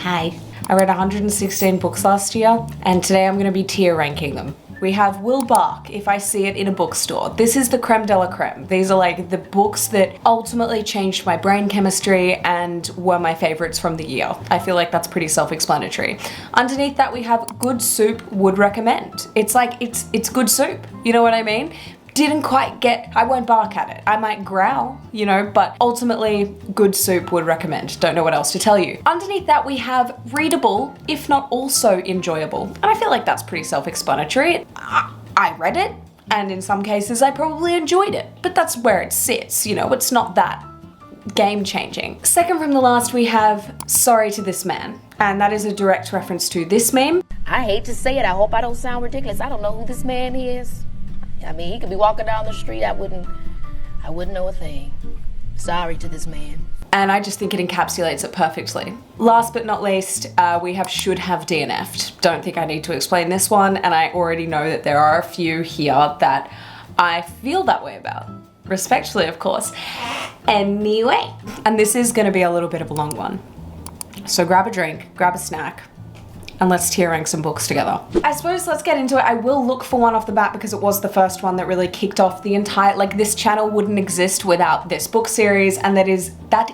Hi. I read 116 books last year, and today I'm going to be tier ranking them. We have Will Bark, If I See It in a Bookstore. This is the creme de la creme. These are like the books that ultimately changed my brain chemistry and were my favorites from the year. I feel like that's pretty self-explanatory. Underneath that we have Good Soup, Would Recommend. It's like, it's good soup. You know what I mean? Didn't quite get, I won't bark at it. I might growl, you know, but ultimately good soup, would recommend. Don't know what else to tell you. Underneath that we have readable, if not also enjoyable. And I feel like that's pretty self-explanatory. I read it, and in some cases I probably enjoyed it, but that's where it sits, you know, it's not that game-changing. Second from the last we have Sorry to This Man, and that is a direct reference to this meme. I hate to say it, I hope I don't sound ridiculous. I don't know who this man is. I mean, he could be walking down the street, I wouldn't know a thing. Sorry to this man. And I just think it encapsulates it perfectly. Last but not least, we have Should Have DNF'd. Don't think I need to explain this one, and I already know that there are a few here that I feel that way about. Respectfully, of course. Anyway, and this is gonna be a little bit of a long one. So grab a drink, grab a snack, and let's tier rank some books together. I suppose let's get into it. I will look for one off the bat because it was the first one that really kicked off the entire, like this channel wouldn't exist without this book series, and that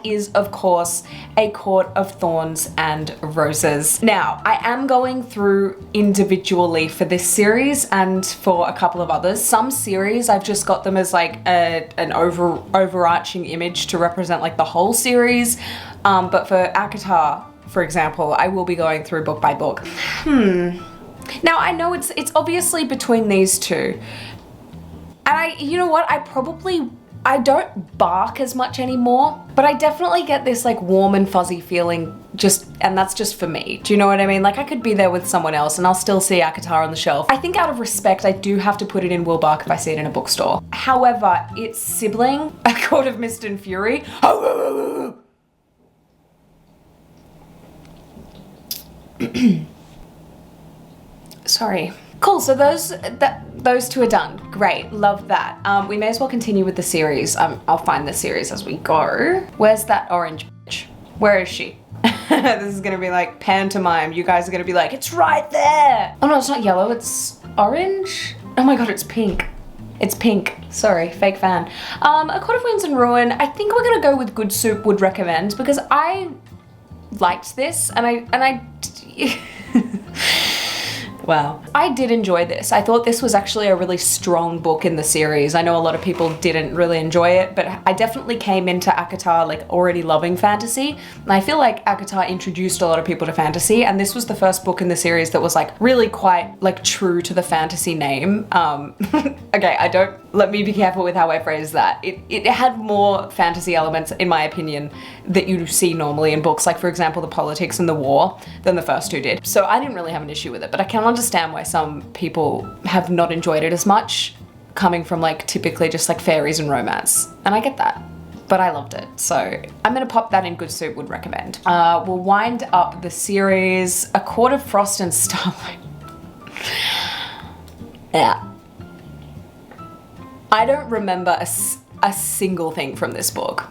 is of course A Court of Thorns and Roses. Now, I am going through individually for this series and for a couple of others. Some series I've just got them as like an overarching image to represent like the whole series, but for acotar, for example, I will be going through book by book. Now I know it's obviously between these two. And you know what, I don't bark as much anymore, but I definitely get this like warm and fuzzy feeling and that's just for me. Do you know what I mean? Like I could be there with someone else and I'll still see acotar on the shelf. I think out of respect, I do have to put it in Will Bark If I See It in a Bookstore. However, its sibling, A Court of Mist and Fury, sorry. Cool, so those two are done. Great, love that. We may as well continue with the series. I'll find the series as we go. Where's that orange bitch? Where is she? This is gonna be like pantomime. You guys are gonna be like, it's right there. Oh no, it's not yellow, it's orange. Oh my God, it's pink. It's pink. Sorry, fake fan. A Court of Winds and Ruin. I think we're gonna go with Good Soup, Would Recommend, because I liked this and I wow. I did enjoy this. I thought this was actually a really strong book in the series. I know a lot of people didn't really enjoy it, but I definitely came into acotar like already loving fantasy. And I feel like acotar introduced a lot of people to fantasy, and this was the first book in the series that was like really quite like true to the fantasy name. Okay, let me be careful with how I phrase that. It had more fantasy elements, in my opinion, that you see normally in books, like for example, the politics and the war, than the first two did. So I didn't really have an issue with it, but I can understand why some people have not enjoyed it as much, coming from like typically just like fairies and romance. And I get that, but I loved it. So I'm gonna pop that in Good Soup, Would Recommend. We'll wind up the series, A Court of Frost and Starlight. Yeah. I don't remember a single thing from this book.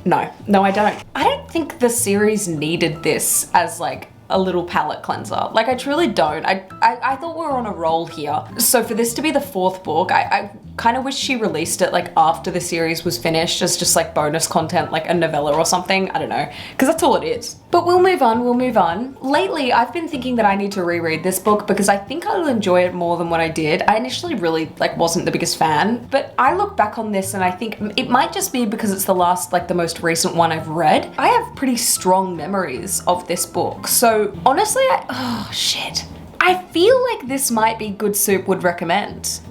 No, I don't. I don't think the series needed this as like a little palate cleanser. Like I truly don't. I thought we were on a roll here. So for this to be the fourth book, I kind of wish she released it like after the series was finished as just like bonus content, like a novella or something. I don't know, because that's all it is. But we'll move on. Lately, I've been thinking that I need to reread this book because I think I'll enjoy it more than what I did. I initially really like wasn't the biggest fan, but I look back on this and I think it might just be because it's the most recent one I've read. I have pretty strong memories of this book. So honestly, oh shit. I feel like this might be Good Soup, Would Recommend.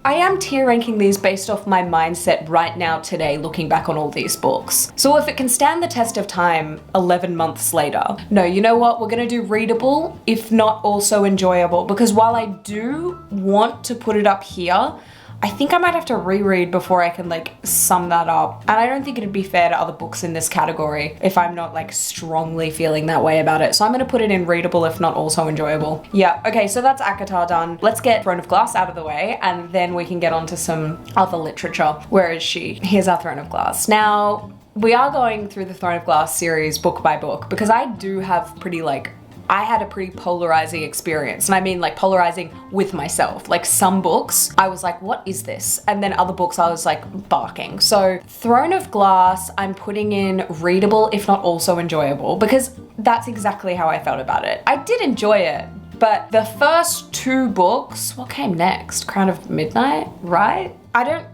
I am tier ranking these based off my mindset right now today, looking back on all these books. So if it can stand the test of time 11 months later, no, you know what? We're gonna do readable, if not also enjoyable, because while I do want to put it up here, I think I might have to reread before I can like sum that up. And I don't think it'd be fair to other books in this category if I'm not like strongly feeling that way about it. So I'm gonna put it in readable, if not also enjoyable. Yeah, okay, so that's acotar done. Let's get Throne of Glass out of the way and then we can get on to some other literature. Where is she? Here's our Throne of Glass. Now, we are going through the Throne of Glass series book by book because I do have I had a pretty polarizing experience, and I mean like polarizing with myself. Like some books, I was like, what is this? And then other books I was like barking. So Throne of Glass, I'm putting in readable, if not also enjoyable, because that's exactly how I felt about it. I did enjoy it, but the first two books, what came next? Crown of Midnight, right? I don't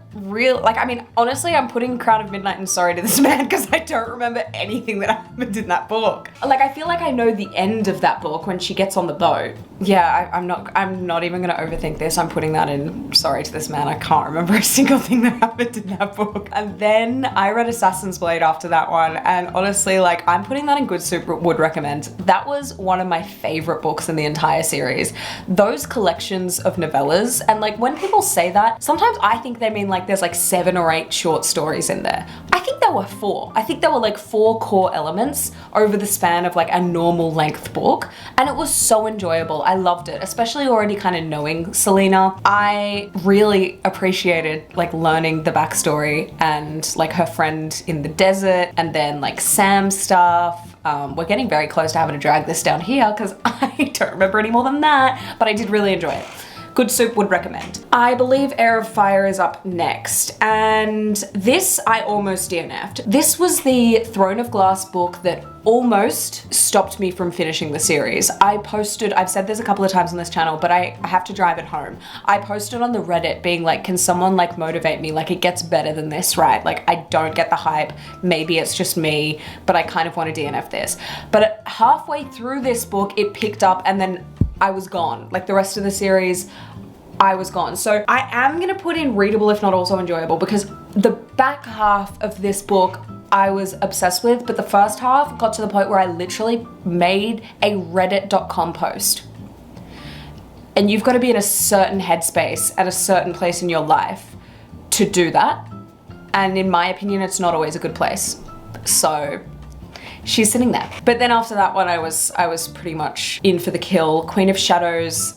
honestly, I'm putting Crown of Midnight and Sorry to This Man because I don't remember anything that happened in that book. Like, I feel like I know the end of that book when she gets on the boat. Yeah, I'm not even gonna overthink this. I'm putting that in Sorry to This Man. I can't remember a single thing that happened in that book. And then I read Assassin's Blade after that one, and honestly, like, I'm putting that in Good Soup Would Recommend. That was one of my favorite books in the entire series. Those collections of novellas, and like when people say that, sometimes I think they mean like there's like 7 or 8 short stories in there. I think there were 4. I think there were like 4 core elements over the span of like a normal length book, and it was so enjoyable. I loved it, especially already kind of knowing Selena. I really appreciated like learning the backstory and like her friend in the desert, and then like Sam's stuff. We're getting very close to having to drag this down here because I don't remember any more than that, but I did really enjoy it. Good Soup Would Recommend. I believe Heir of Fire is up next, and this I almost DNF'd. This was the Throne of Glass book that almost stopped me from finishing the series. I've said this a couple of times on this channel, but I have to drive it home. I posted on the Reddit being like, can someone like motivate me? Like, it gets better than this, right? Like, I don't get the hype. Maybe it's just me, but I kind of want to DNF this. But halfway through this book, it picked up, and then I was gone. Like the rest of the series, I was gone. So I am gonna put in readable, if not also enjoyable, because the back half of this book I was obsessed with, but the first half got to the point where I literally made a reddit.com post. And you've got to be in a certain headspace at a certain place in your life to do that. And in my opinion, it's not always a good place. So she's sitting there. But then after that one, I was pretty much in for the kill. Queen of Shadows.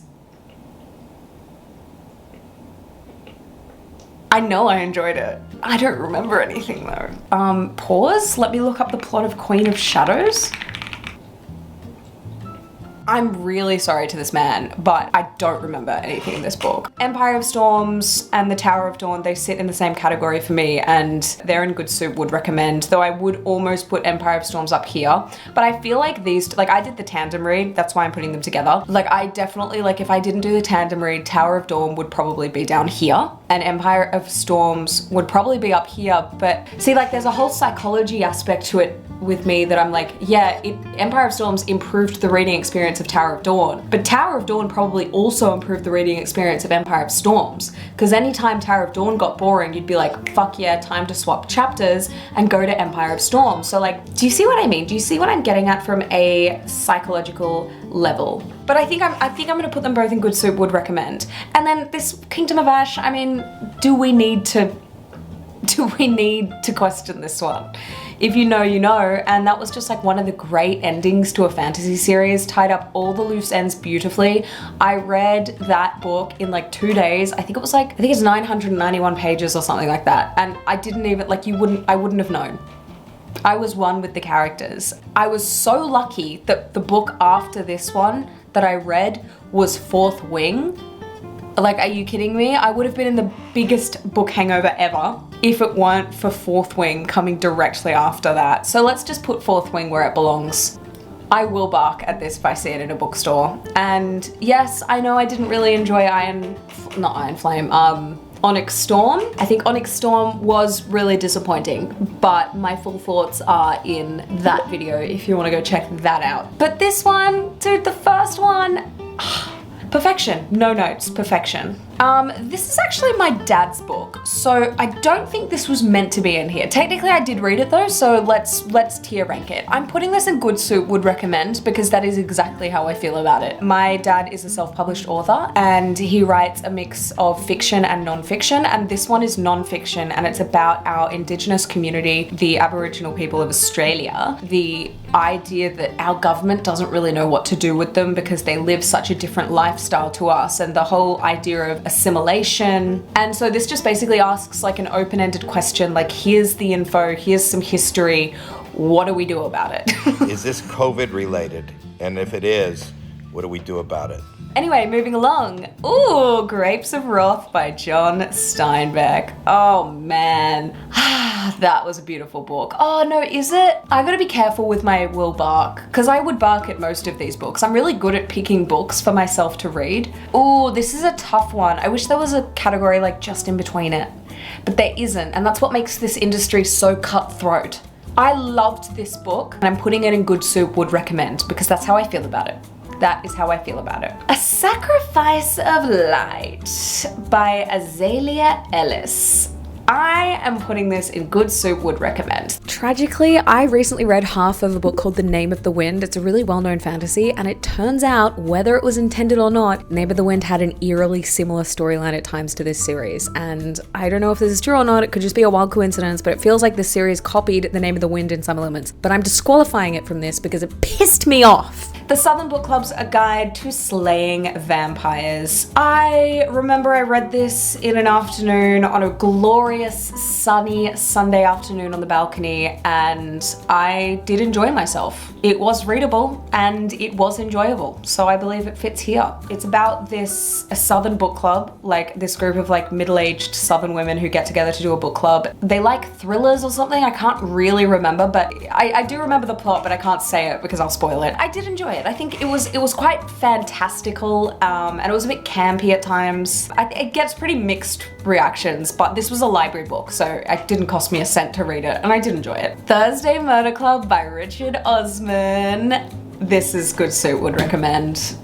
I know I enjoyed it. I don't remember anything though. Pause. Let me look up the plot of Queen of Shadows. I'm really sorry to this man, but I don't remember anything in this book. Empire of Storms and the Tower of Dawn, they sit in the same category for me, and they're in Good Soup Would Recommend, though I would almost put Empire of Storms up here. But I feel like these, like I did the tandem read, that's why I'm putting them together. Like I definitely, like if I didn't do the tandem read, Tower of Dawn would probably be down here, and Empire of Storms would probably be up here. But see, like there's a whole psychology aspect to it with me that I'm like, yeah, Empire of Storms improved the reading experience of Tower of Dawn, but Tower of Dawn probably also improved the reading experience of Empire of Storms, because anytime Tower of Dawn got boring, you'd be like, fuck yeah, time to swap chapters and go to Empire of Storms. So like, do you see what I mean? Do you see what I'm getting at from a psychological level? But I think I'm gonna put them both in Good Soup Would Recommend. And then this Kingdom of Ash, I mean, do we need to question this one? If you know, you know, and that was just like one of the great endings to a fantasy series, tied up all the loose ends beautifully. I read that book in like 2 days. I think it's 991 pages or something like that. And I didn't even, like I wouldn't have known. I was one with the characters. I was so lucky that the book after this one that I read was Fourth Wing. Like, are you kidding me? I would have been in the biggest book hangover ever if it weren't for Fourth Wing coming directly after that. So let's just put Fourth Wing where it belongs. I will bark at this if I see it in a bookstore. And yes, I know I didn't really enjoy Onyx Storm. I think Onyx Storm was really disappointing, but my full thoughts are in that video if you want to go check that out. But this one, dude, the first one, perfection. No notes, perfection. This is actually my dad's book, so I don't think this was meant to be in here. Technically I did read it though, so let's tier rank it. I'm putting this in Good Soup Would Recommend because that is exactly how I feel about it. My dad is a self-published author and he writes a mix of fiction and non-fiction, and this one is non-fiction and it's about our Indigenous community, the Aboriginal people of Australia. The idea that our government doesn't really know what to do with them because they live such a different lifestyle to us, and the whole idea of assimilation. And so this just basically asks like an open-ended question, like here's the info, here's some history, what do we do about it? Is this COVID related? And if it is, what do we do about it? Anyway, moving along. Ooh, Grapes of Wrath by John Steinbeck. Oh man, that was a beautiful book. Oh no, is it? I gotta be careful with my will bark, because I would bark at most of these books. I'm really good at picking books for myself to read. Ooh, this is a tough one. I wish there was a category like just in between it, but there isn't, and that's what makes this industry so cutthroat. I loved this book, and I'm putting it in good soup, would recommend, because that's how I feel about it. That is how I feel about it. A Sacrifice of Light by Azalea Ellis. I am putting this in good soup, would recommend. Tragically, I recently read half of a book called The Name of the Wind. It's a really well-known fantasy, and it turns out, whether it was intended or not, Name of the Wind had an eerily similar storyline at times to this series. And I don't know if this is true or not, it could just be a wild coincidence, but it feels like this series copied The Name of the Wind in some elements. But I'm disqualifying it from this because it pissed me off. The Southern Book Club's A Guide to Slaying Vampires. I remember I read this in an afternoon on a glorious sunny Sunday afternoon on the balcony, and I did enjoy myself. It was readable and it was enjoyable, so I believe it fits here. It's about a Southern book club, like this group of like middle-aged Southern women who get together to do a book club. They like thrillers or something, I can't really remember, but I do remember the plot, but I can't say it because I'll spoil it. I did enjoy it. I think it was quite fantastical, and it was a bit campy at times. It gets pretty mixed reactions, but this was a library book, so it didn't cost me a cent to read it, and I did enjoy it. Thursday Murder Club by Richard Osman. This is good soup, would recommend.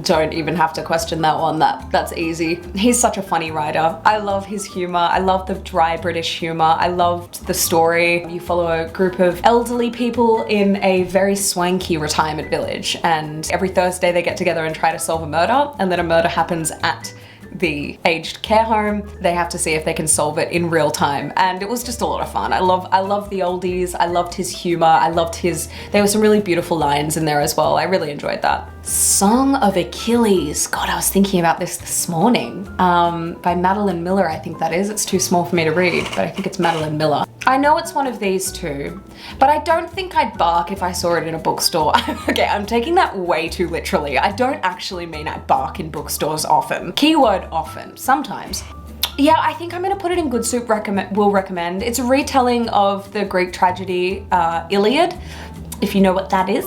Don't even have to question that one, that's easy. He's such a funny writer. I love his humor. I love the dry British humor. I loved the story. You follow a group of elderly people in a very swanky retirement village, and every Thursday they get together and try to solve a murder, and then a murder happens at the aged care home. They have to see if they can solve it in real time, and it was just a lot of fun. I love the oldies. I loved his humor. There were some really beautiful lines in there as well. I really enjoyed that. Song of Achilles. God, I was thinking about this morning. By Madeline Miller, I think that is. It's too small for me to read, but I think it's Madeline Miller. I know it's one of these two, but I don't think I'd bark if I saw it in a bookstore. Okay, I'm taking that way too literally. I don't actually mean I bark in bookstores often. Keyword often, sometimes. Yeah, I think I'm gonna put it in good soup, will recommend. It's a retelling of the Greek tragedy, Iliad, if you know what that is.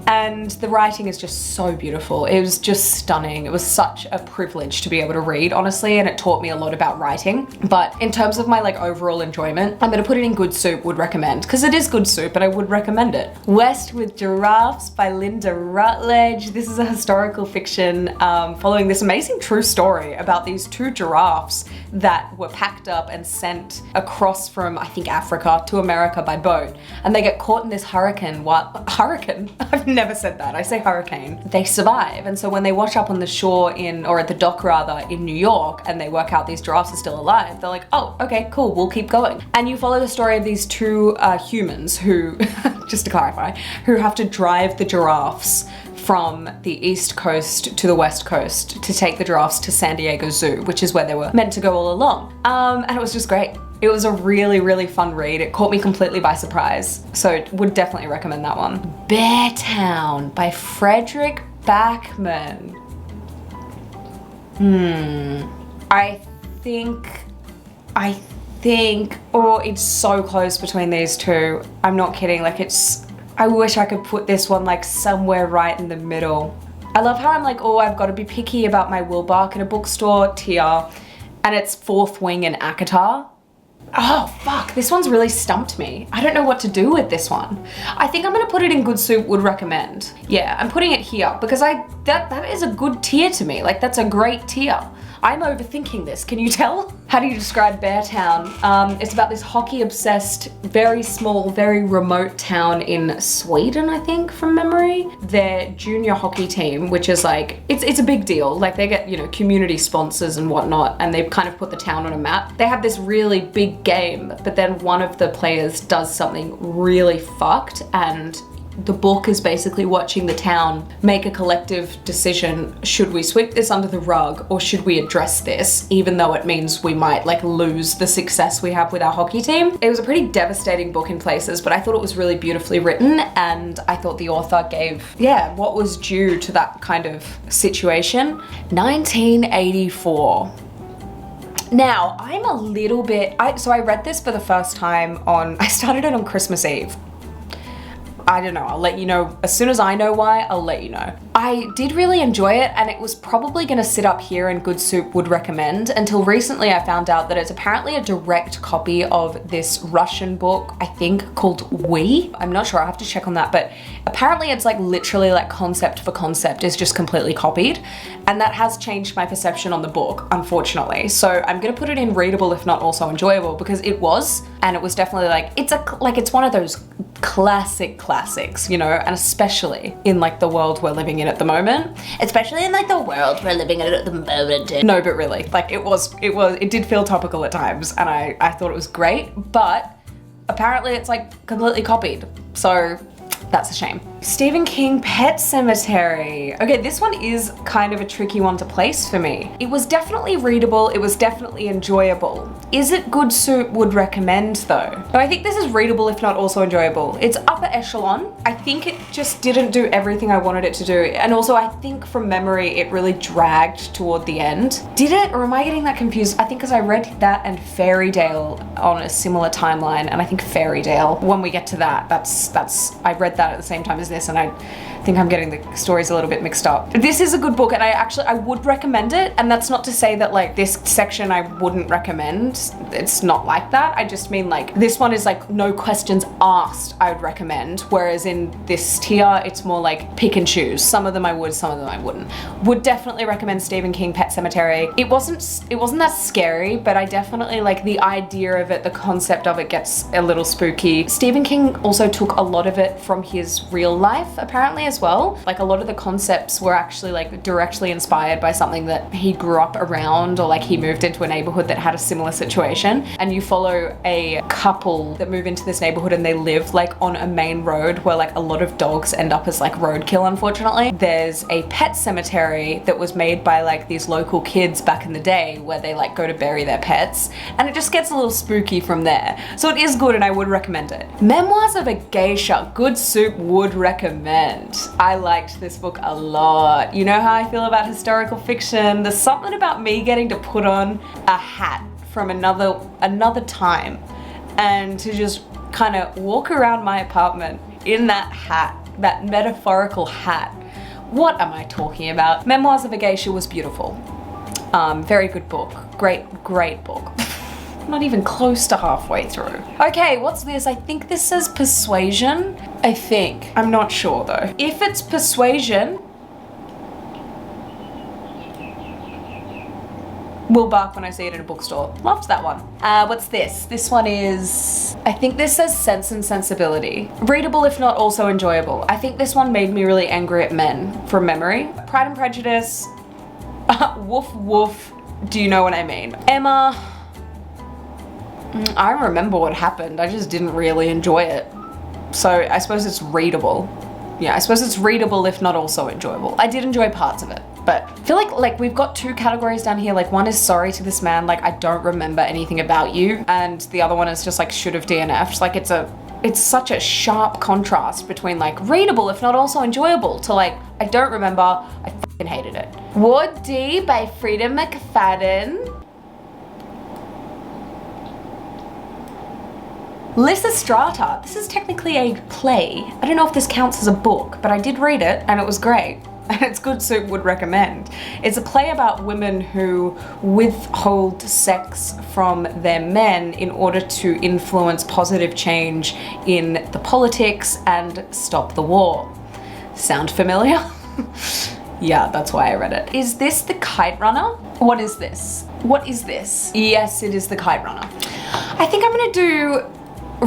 And the writing is just so beautiful. It was just stunning. It was such a privilege to be able to read, honestly, and it taught me a lot about writing. But in terms of my like overall enjoyment, I'm gonna put it in good soup, would recommend, because it is good soup and I would recommend it. West with Giraffes by Lynda Rutledge. This is a historical fiction following this amazing true story about these two giraffes that were packed up and sent across from, I think, Africa to America by boat. And they get caught in this hurricane. What? Hurricane? I've never said that. I say hurricane. They survive. And so when they wash up on the shore or at the dock rather, in New York, and they work out these giraffes are still alive, they're like, oh, okay, cool, we'll keep going. And you follow the story of these two humans who, just to clarify, who have to drive the giraffes from the East Coast to the West Coast to take the giraffes to San Diego Zoo, which is where they were meant to go all along. And it was just great. It was a really, really fun read. It caught me completely by surprise. So would definitely recommend that one. Beartown by Frederik Backman. I think, oh, it's so close between these two. I'm not kidding, like I wish I could put this one like somewhere right in the middle. I love how I'm like, oh, I've got to be picky about my will bark in a bookstore tier, and it's Fourth Wing and Acotar. Oh fuck, this one's really stumped me. I don't know what to do with this one. I think I'm gonna put it in good soup, would recommend. Yeah, I'm putting it here because that is a good tier to me. Like, that's a great tier. I'm overthinking this, can you tell? How do you describe Beartown? It's about this hockey-obsessed, very small, very remote town in Sweden, I think, from memory. Their junior hockey team, which is like, it's a big deal. Like, they get, you know, community sponsors and whatnot, and they've kind of put the town on a map. They have this really big game, but then one of the players does something really fucked, and the book is basically watching the town make a collective decision. Should we sweep this under the rug or should we address this, even though it means we might like lose the success we have with our hockey team? It was a pretty devastating book in places, but I thought it was really beautifully written, and I thought the author gave, yeah, what was due to that kind of situation. 1984. Now, I'm a little bit, so I read this for the first time I started it on Christmas Eve. I don't know, I'll let you know. As soon as I know why, I'll let you know. I did really enjoy it, and it was probably gonna sit up here in Good Soup Would Recommend until recently I found out that it's apparently a direct copy of this Russian book, I think called We. I'm not sure, I have to check on that, but apparently it's like literally like concept for concept is just completely copied. And that has changed my perception on the book, unfortunately. So I'm gonna put it in readable, if not also enjoyable, because it was, and it was definitely like, it's one of those classics, you know, and especially in like the world we're living in at the moment. Especially in like the world we're living in at the moment. No, but really, like it did feel topical at times, and I thought it was great, but apparently it's like completely copied. So that's a shame. Stephen King, Pet Sematary. Okay, this one is kind of a tricky one to place for me. It was definitely readable, it was definitely enjoyable. Is it Good Soup Would Recommend though? But I think this is readable, if not also enjoyable. It's upper echelon. I think it just didn't do everything I wanted it to do. And also I think from memory, it really dragged toward the end. Did it, or am I getting that confused? I think because I read that and Fairy-Tale on a similar timeline, and I think Fairy-Tale, when we get to that, I read that at the same time as this, and I think I'm getting the stories a little bit mixed up. This is a good book, and I would recommend it, and that's not to say that like this section I wouldn't recommend. It's not like that. I just mean like this one is like no questions asked I would recommend, whereas in this tier it's more like pick and choose. Some of them I would, some of them I wouldn't. Would definitely recommend Stephen King, Pet Sematary. It wasn't that scary, but I definitely like the idea of it, the concept of it gets a little spooky. Stephen King also took a lot of it from his real life apparently as well. Like a lot of the concepts were actually like directly inspired by something that he grew up around, or like he moved into a neighborhood that had a similar situation, and you follow a couple that move into this neighborhood and they live like on a main road where like a lot of dogs end up as like roadkill, unfortunately. There's a pet cemetery that was made by like these local kids back in the day where they like go to bury their pets, and it just gets a little spooky from there. So it is good and I would recommend it. Memoirs of a Geisha, Good Soup would recommend. I liked this book a lot. You know how I feel about historical fiction. There's something about me getting to put on a hat from another time and to just kind of walk around my apartment in that hat, that metaphorical hat. What am I talking about? Memoirs of a Geisha was beautiful. Very good book. Great book. Not even close to halfway through. Okay, what's this? I think this says Persuasion. I think. I'm not sure though. If it's Persuasion, will bark when I see it in a bookstore. Loved that one. What's this? This one is, I think this says Sense and Sensibility. Readable, if not also enjoyable. I think this one made me really angry at men from memory. Pride and Prejudice. Woof woof. Do you know what I mean? Emma. I remember what happened. I just didn't really enjoy it. So I suppose it's readable. Yeah, I suppose it's readable, if not also enjoyable. I did enjoy parts of it, but I feel like we've got two categories down here. Like one is sorry to this man, like I don't remember anything about you. And the other one is just like should have DNF'd. Like it's such a sharp contrast between like readable, if not also enjoyable, to like, I don't remember, I fucking hated it. Ward D by Frida McFadden. Lysistrata. This is technically a play. I don't know if this counts as a book, but I did read it and it was great. And it's Good Soup would recommend. It's a play about women who withhold sex from their men in order to influence positive change in the politics and stop the war. Sound familiar? Yeah, that's why I read it. Is this The Kite Runner? What is this? What is this? Yes, it is The Kite Runner. I think I'm gonna do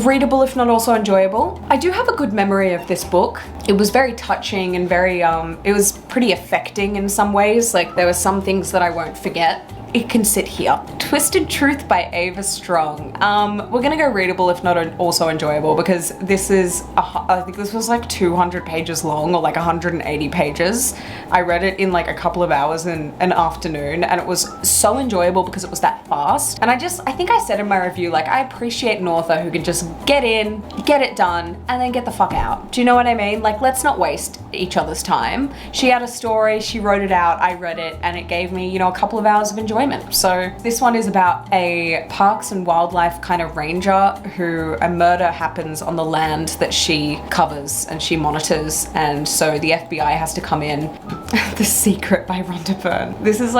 readable, if not also enjoyable. I do have a good memory of this book. It was very touching and very, it was pretty affecting in some ways. Like there were some things that I won't forget. it can sit here. Twisted Truth by Ava Strong. We're gonna go readable if not also enjoyable, because this is, I think this was like 200 pages long, or like 180 pages. I read it in like a couple of hours in an afternoon, and it was so enjoyable because it was that fast. And I think I said in my review, like, I appreciate an author who can just get in, get it done, and then get the fuck out. Do you know what I mean? Like, let's not waste each other's time. She had a story, she wrote it out, I read it, and it gave me, you know, a couple of hours of enjoyment. So this one is about a parks and wildlife kind of ranger who a murder happens on the land that she covers and she monitors, and so the FBI has to come in. The Secret by Rhonda Byrne. This is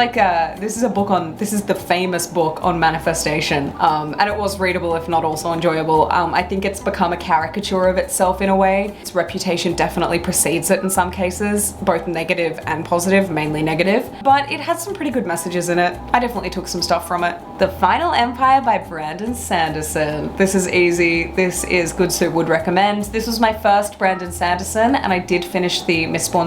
the famous book on manifestation, and it was readable if not also enjoyable. I think it's become a caricature of itself in a way. Its reputation definitely precedes it in some cases, both negative and positive, mainly negative, but it has some pretty good messages in it. I definitely took some stuff from it. The Final Empire by Brandon Sanderson. This is easy. This is good, so would recommend. This was my first Brandon Sanderson, and I did finish the Mistborn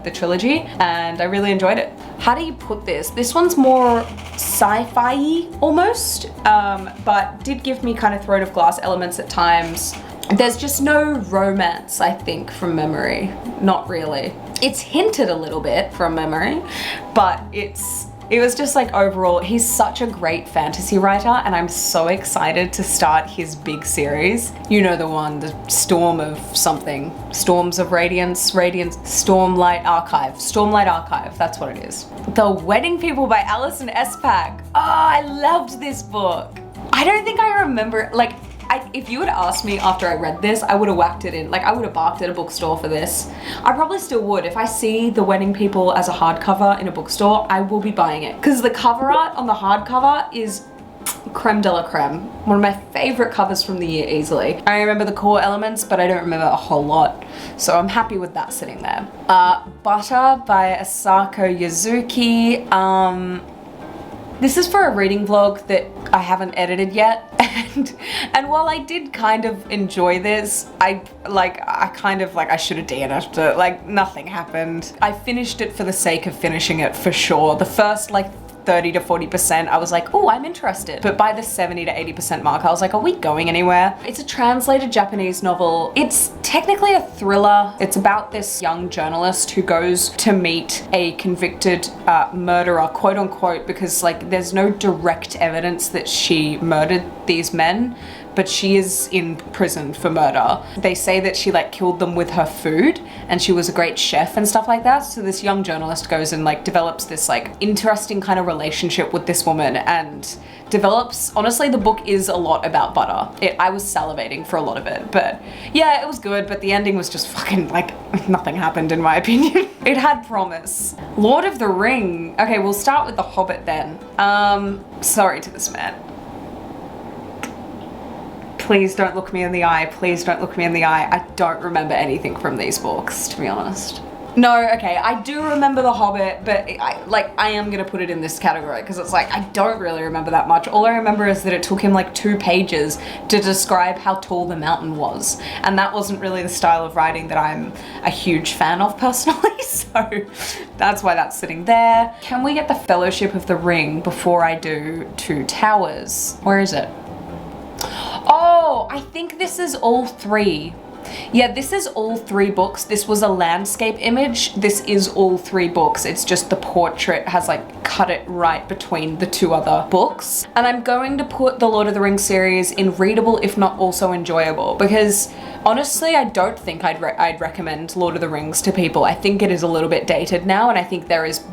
the trilogy, and I really enjoyed it. How do you put this? This one's more sci-fi-y almost, but did give me kind of Throne of Glass elements at times. There's just no romance, I think, from memory. Not really. It's hinted a little bit from memory, but it was just like overall, he's such a great fantasy writer, and I'm so excited to start his big series. You know the one, the Storm of something. Storms of Radiance, Stormlight Archive, that's what it is. The Wedding People by Alison Espak. Oh, I loved this book. I don't think I remember, like, if you had asked me after I read this, I would have whacked it in. Like, I would have barked at a bookstore for this. I probably still would. If I see The Wedding People as a hardcover in a bookstore, I will be buying it. Because the cover art on the hardcover is creme de la creme. One of my favorite covers from the year easily. I remember the core elements, but I don't remember a whole lot. So I'm happy with that sitting there. Butter by Asako Yazuki. This is for a reading vlog that I haven't edited yet, and while I did kind of enjoy this, I should have DNF'd it, like nothing happened. I finished it for the sake of finishing it for sure. The first like 30 to 40%, I was like, oh, I'm interested. But by the 70 to 80% mark, I was like, are we going anywhere? It's a translated Japanese novel. It's technically a thriller. It's about this young journalist who goes to meet a convicted murderer, quote unquote, because like there's no direct evidence that she murdered these men, but she is in prison for murder. They say that she like killed them with her food, and she was a great chef and stuff like that. So this young journalist goes and like develops this like interesting kind of relationship with this woman, and develops, honestly, the book is a lot about butter. I was salivating for a lot of it, but yeah, it was good, but the ending was just fucking like, nothing happened in my opinion. It had promise. Lord of the Ring. Okay, we'll start with The Hobbit then. Sorry to this man. Please don't look me in the eye. Please don't look me in the eye. I don't remember anything from these books, to be honest. No, okay, I do remember The Hobbit, but I am gonna put it in this category because it's like, I don't really remember that much. All I remember is that it took him like 2 pages to describe how tall the mountain was. And that wasn't really the style of writing that I'm a huge fan of personally, so that's why that's sitting there. Can we get the Fellowship of the Ring before I do Two Towers? Where is it? Oh, I think this is all 3. Yeah, this is all 3 books. This was a landscape image. This is all 3 books. It's just the portrait has like cut it right between the 2 other books. And I'm going to put the Lord of the Rings series in readable, if not also enjoyable, because honestly, I don't think I'd recommend Lord of the Rings to people. I think it is a little bit dated now, and I think there is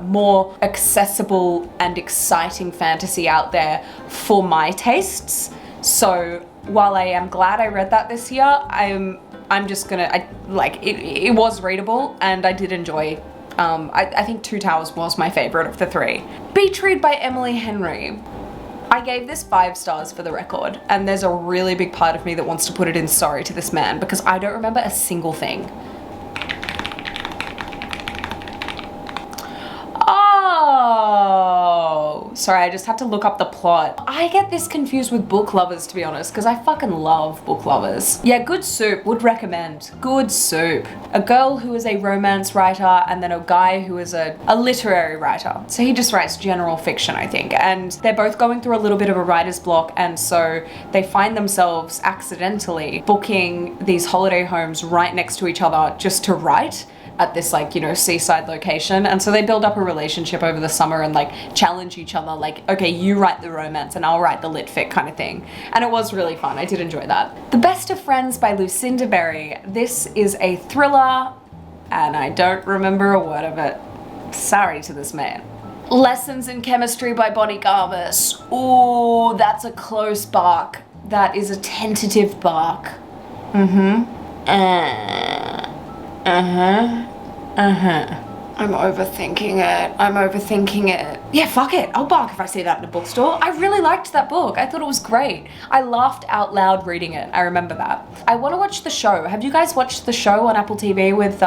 more accessible and exciting fantasy out there for my tastes. So while I am glad I read that this year, I'm just gonna, it was readable and I did enjoy. I think Two Towers was my favorite of the 3. Beach Read by Emily Henry. I gave this 5 stars for the record, and there's a really big part of me that wants to put it in sorry to this man because I don't remember a single thing. Oh, Sorry, I just had to look up the plot. I get this confused with Book Lovers, to be honest, because I fucking love Book Lovers. Yeah, Good Soup, would recommend. Good Soup. A girl who is a romance writer and then a guy who is a literary writer. So he just writes general fiction, I think. And they're both going through a little bit of a writer's block, and so they find themselves accidentally booking these holiday homes right next to each other just to write at this, like, you know, seaside location. And so they build up a relationship over the summer and like challenge each other, like, okay, you write the romance and I'll write the lit fic kind of thing. And it was really fun. I did enjoy that. The Best of Friends by Lucinda Berry. This is a thriller and I don't remember a word of it. Sorry to this man. Lessons in Chemistry by Bonnie Garvis. Ooh, that's a close bark. That is a tentative bark. I'm overthinking it. Yeah, fuck it. I'll bark if I see that in a bookstore. I really liked that book. I thought it was great. I laughed out loud reading it. I remember that. I want to watch the show. Have you guys watched the show on Apple TV with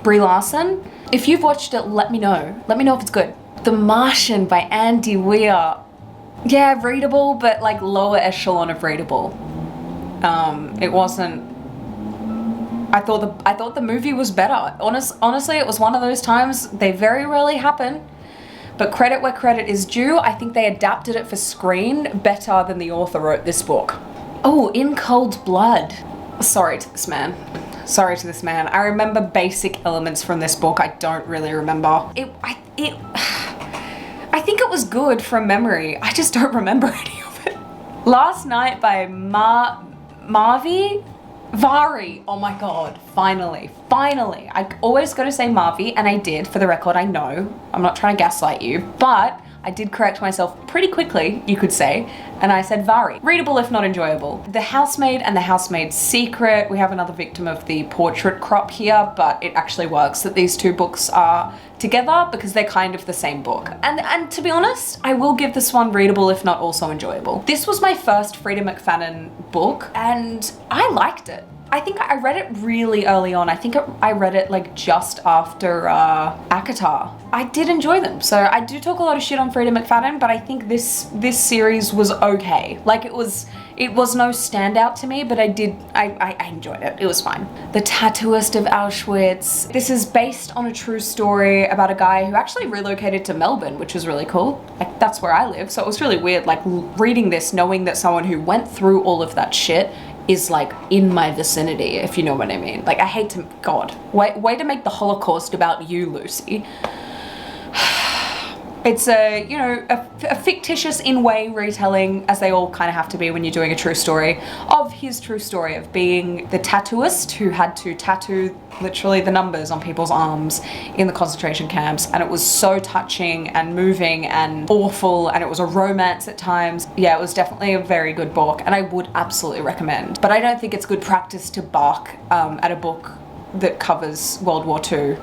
Brie Larson? If you've watched it, let me know. Let me know if it's good. The Martian by Andy Weir. Yeah, readable, but like lower echelon of readable. It wasn't. I thought the movie was better. Honestly, it was one of those times. They very rarely happen, but credit where credit is due. I think they adapted it for screen better than the author wrote this book. Oh, In Cold Blood. Sorry to this man. Sorry to this man. I remember basic elements from this book. I don't really remember. I think it was good from memory. I just don't remember any of it. Last Night by Vari. Oh my god, finally. I always got to say Marvi, and I did, for the record. I know, I'm not trying to gaslight you, but I did correct myself pretty quickly, you could say, and I said Vari. Readable if not enjoyable. The Housemaid and The Housemaid's Secret. We have another victim of the portrait crop here, but it actually works that these two books are together because they're kind of the same book. And to be honest, I will give this one readable if not also enjoyable. This was my first Freda McFadden book and I liked it. I think I read it really early on. I think I read it like just after acotar. I did enjoy them. So I do talk a lot of shit on Freda McFadden, but I think this series was okay. Like it was no standout to me, but I enjoyed it. It was fine. The Tattooist of Auschwitz. This is based on a true story about a guy who actually relocated to Melbourne, which was really cool. Like that's where I live. So it was really weird, like reading this, knowing that someone who went through all of that shit is like in my vicinity, if you know what I mean. Like I hate to, God, way to make the Holocaust about you, Lucy. It's a fictitious in-way retelling, as they all kind of have to be when you're doing a true story, of his true story of being the tattooist who had to tattoo literally the numbers on people's arms in the concentration camps. And it was so touching and moving and awful, and it was a romance at times. Yeah, it was definitely a very good book and I would absolutely recommend. But I don't think it's good practice to bark at a book that covers World War II,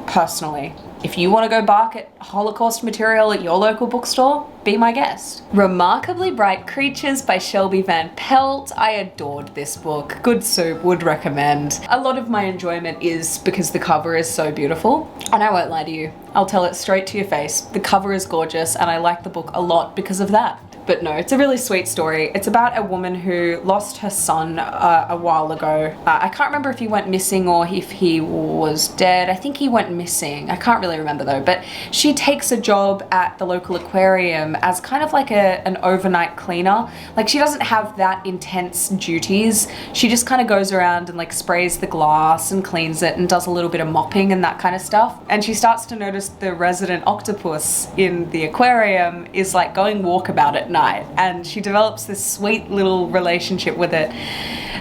personally. If you want to go bark at Holocaust material at your local bookstore, be my guest. Remarkably Bright Creatures by Shelby Van Pelt. I adored this book. Good soup, would recommend. A lot of my enjoyment is because the cover is so beautiful. And I won't lie to you, I'll tell it straight to your face. The cover is gorgeous and I like the book a lot because of that. But no, it's a really sweet story. It's about a woman who lost her son a while ago. I can't remember if he went missing or if he was dead. I think he went missing. I can't really remember though. But she takes a job at the local aquarium as kind of like an overnight cleaner. Like she doesn't have that intense duties. She just kind of goes around and like sprays the glass and cleans it and does a little bit of mopping and that kind of stuff. And she starts to notice the resident octopus in the aquarium is like going walkabout at night, and she develops this sweet little relationship with it,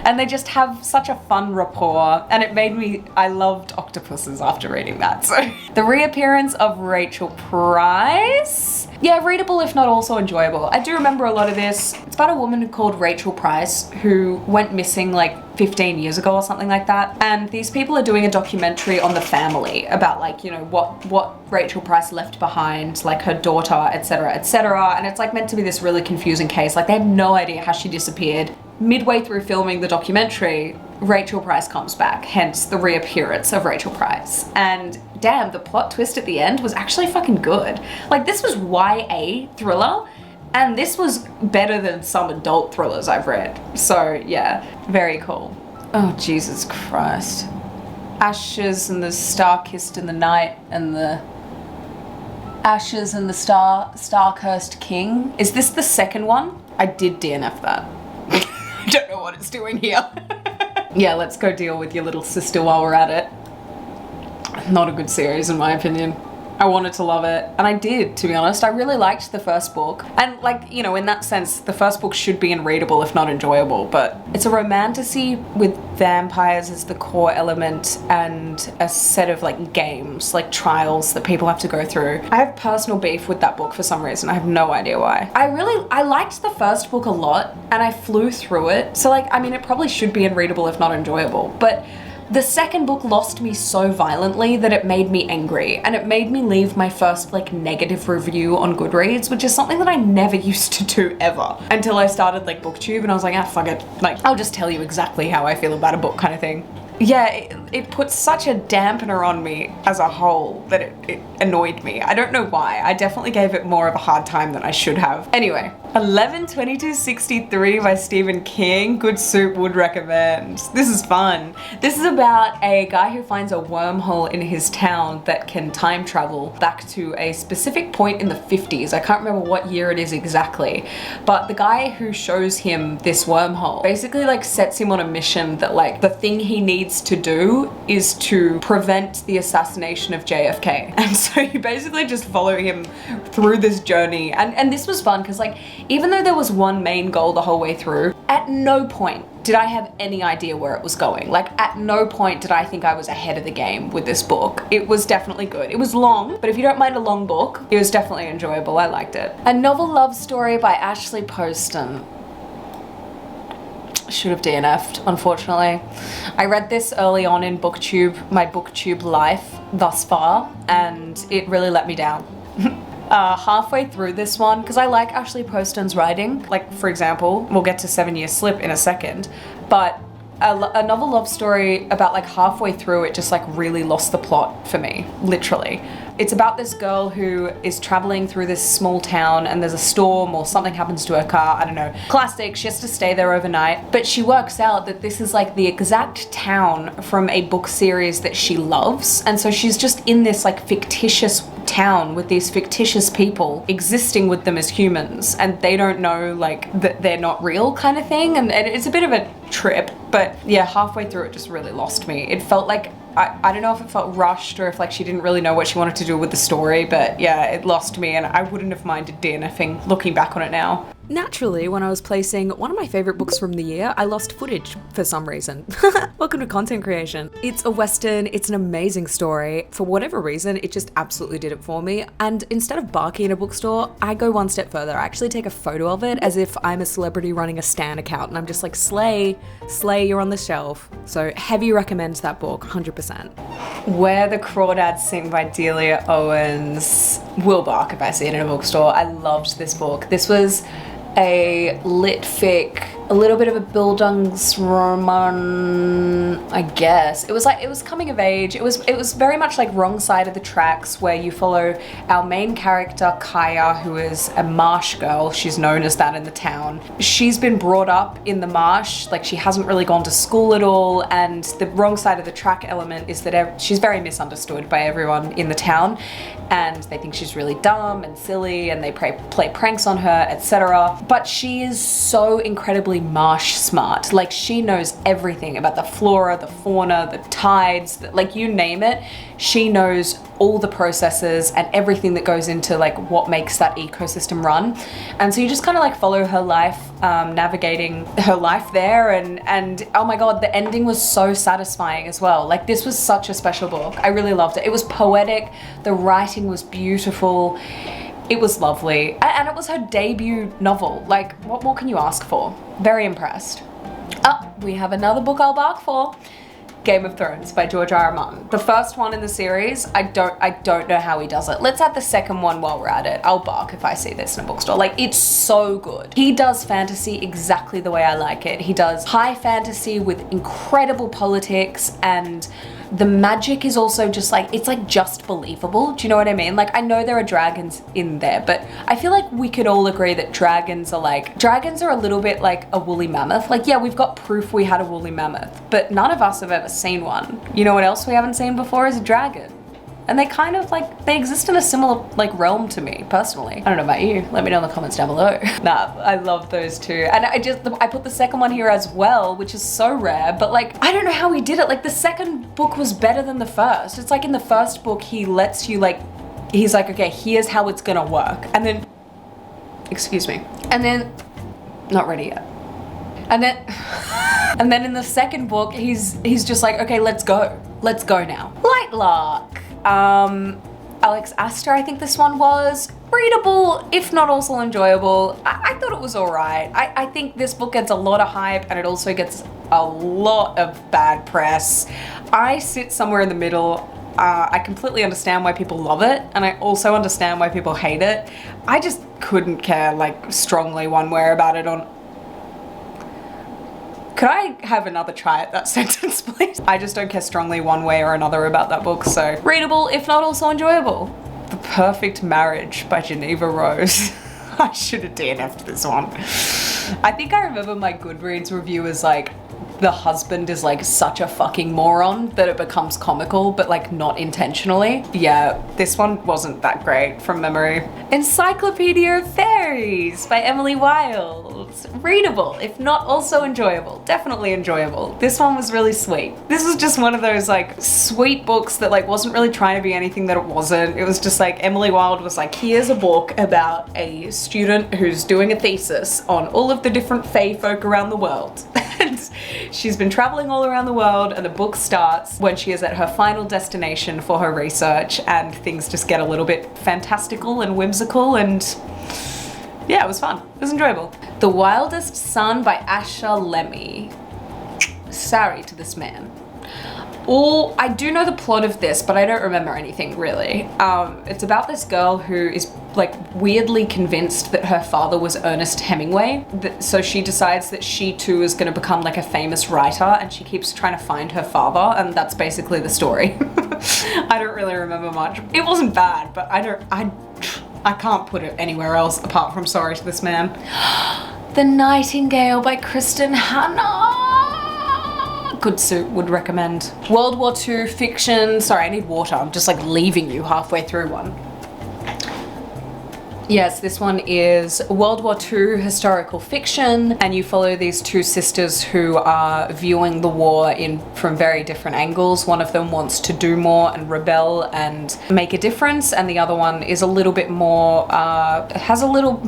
and they just have such a fun rapport, and I loved octopuses after reading that. So The Reappearance of Rachel Price. Yeah, readable if not also enjoyable. I do remember a lot of this. It's about a woman called Rachel Price who went missing like 15 years ago or something like that. And these people are doing a documentary on the family about like, you know, what Rachel Price left behind, like her daughter, etc., etc. And it's like meant to be this really confusing case. Like they have no idea how she disappeared. Midway through filming the documentary, Rachel Price comes back, hence the reappearance of Rachel Price. And damn, the plot twist at the end was actually fucking good. Like, this was YA thriller, and this was better than some adult thrillers I've read. So yeah, very cool. Oh, Jesus Christ. Ashes and the star kissed in the night, and the ashes and the star-cursed king. Is this the second one? I did DNF that. I don't know what it's doing here. Yeah, let's go deal with your little sister while we're at it. Not a good series in my opinion. I wanted to love it, and I did, to be honest. I really liked the first book, and like, you know, in that sense, the first book should be unreadable if not enjoyable, but it's a romantasy with vampires as the core element and a set of like games, like trials that people have to go through. I have personal beef with that book for some reason. I have no idea why. I liked the first book a lot, and I flew through it, so like, I mean, it probably should be unreadable if not enjoyable, but the second book lost me so violently that it made me angry, and it made me leave my first like negative review on Goodreads, which is something that I never used to do ever until I started like BookTube, and I was like, ah, fuck it, like I'll just tell you exactly how I feel about a book kind of thing. Yeah, it put such a dampener on me as a whole that it annoyed me. I don't know why. I definitely gave it more of a hard time than I should have. Anyway, 11/22/63 by Stephen King. Good soup, would recommend. This is fun. This is about a guy who finds a wormhole in his town that can time travel back to a specific point in the 50s. I can't remember what year it is exactly, but the guy who shows him this wormhole basically like sets him on a mission that like the thing he needs to do is to prevent the assassination of JFK. And so you basically just follow him through this journey. And this was fun because like, even though there was one main goal the whole way through, at no point did I have any idea where it was going. Like, at no point did I think I was ahead of the game with this book. It was definitely good. It was long, but if you don't mind a long book, it was definitely enjoyable. I liked it. A Novel Love Story by Ashley Poston. Should have DNF'd, unfortunately. I read this early on in BookTube, my BookTube life thus far, and it really let me down. Halfway through this one, because I like Ashley Poston's writing, like for example, we'll get to 7 Year Slip in a second, but a novel love story about like halfway through it just like really lost the plot for me, literally. It's about this girl who is traveling through this small town and there's a storm or something happens to her car, I don't know. Classic, she has to stay there overnight. But she works out that this is like the exact town from a book series that she loves. And so she's just in this like fictitious town with these fictitious people existing with them as humans, and they don't know like that they're not real kind of thing. And it's a bit of a trip, but yeah, halfway through it just really lost me. It felt like, I don't know if it felt rushed or if like she didn't really know what she wanted to do with the story, but yeah, it lost me and I wouldn't have minded DNFing looking back on it now. Naturally, when I was placing one of my favorite books from the year, I lost footage for some reason. Welcome to content creation. It's a Western, it's an amazing story. For whatever reason, it just absolutely did it for me. And instead of barking in a bookstore, I go one step further. I actually take a photo of it as if I'm a celebrity running a Stan account and I'm just like, slay, you're on the shelf. So heavy recommend that book, 100%. Where the Crawdads Sing by Delia Owens. Will bark if I see it in a bookstore. I loved this book. This was a lit fic, a little bit of a Bildungsroman, I guess. It was coming of age. It was very much like Wrong Side of the Tracks, where you follow our main character, Kaya, who is a marsh girl. She's known as that in the town. She's been brought up in the marsh, like she hasn't really gone to school at all, and the wrong side of the track element is that she's very misunderstood by everyone in the town, and they think she's really dumb and silly, and they play pranks on her, etc. But she is so incredibly marsh smart. Like, she knows everything about the flora, the fauna, the tides, like you name it. She knows all the processes and everything that goes into like what makes that ecosystem run. And so you just kind of like follow her life, navigating her life there, and oh my god, the ending was so satisfying as well. Like, this was such a special book. I really loved it. It was poetic, the writing was beautiful. It was lovely, and it was her debut novel. Like, what more can you ask for? Very impressed. Oh, we have another book I'll bark for. Game of Thrones by George R. R. Martin. The first one in the series, I don't know how he does it. Let's add the second one while we're at it. I'll bark if I see this in a bookstore. Like, it's so good. He does fantasy exactly the way I like it. He does high fantasy with incredible politics, and the magic is also just like, it's like just believable. Do you know what I mean? Like, I know there are dragons in there, but I feel like we could all agree that dragons are a little bit like a woolly mammoth. Like, yeah, we've got proof we had a woolly mammoth, but none of us have ever seen one. You know what else we haven't seen before is a dragon. And they kind of like, they exist in a similar like realm to me personally. I don't know about you, let me know in the comments down below. Nah, I love those two. And I put the second one here as well, which is so rare, but like, I don't know how he did it. Like, the second book was better than the first. It's like in the first book, he lets you like, he's like, okay, here's how it's gonna work. And then, excuse me. And then, not ready yet. And then in the second book, he's just like, okay, let's go now. Lightlark. Alex Astor, I think this one was. Readable, if not also enjoyable. I thought it was alright. I think this book gets a lot of hype, and it also gets a lot of bad press. I sit somewhere in the middle. I completely understand why people love it, and I also understand why people hate it. I just couldn't care like strongly one way about it on. Could I have another try at that sentence, please? I just don't care strongly one way or another about that book, so. Readable, if not also enjoyable. The Perfect Marriage by Geneva Rose. I should have DNF'd this one. I think I remember my Goodreads review as like, the husband is like such a fucking moron that it becomes comical, but like not intentionally. Yeah, this one wasn't that great from memory. Encyclopedia of Fairies by Emily Wilde. Readable, if not also enjoyable. Definitely enjoyable. This one was really sweet. This was just one of those like sweet books that like wasn't really trying to be anything that it wasn't. It was just like Emily Wilde was like, here's a book about a student who's doing a thesis on all of the different fae folk around the world. And she's been traveling all around the world, and the book starts when she is at her final destination for her research, and things just get a little bit fantastical and whimsical, and yeah, it was fun. It was enjoyable. The Wildest Son by Asher Lemmy. Sorry to this man. Oh, I do know the plot of this, but I don't remember anything really. It's about this girl who is like weirdly convinced that her father was Ernest Hemingway. So she decides that she too is going to become like a famous writer, and she keeps trying to find her father, and that's basically the story. I don't really remember much. It wasn't bad, but I can't put it anywhere else apart from Sorry to This Man. The Nightingale by Kristen Hanna. Good suit, would recommend. World War II fiction. Sorry, I need water. I'm just like leaving you halfway through one. Yes, this one is World War II historical fiction, and you follow these two sisters who are viewing the war from very different angles. One of them wants to do more and rebel and make a difference, and the other one is a little bit more, has a little,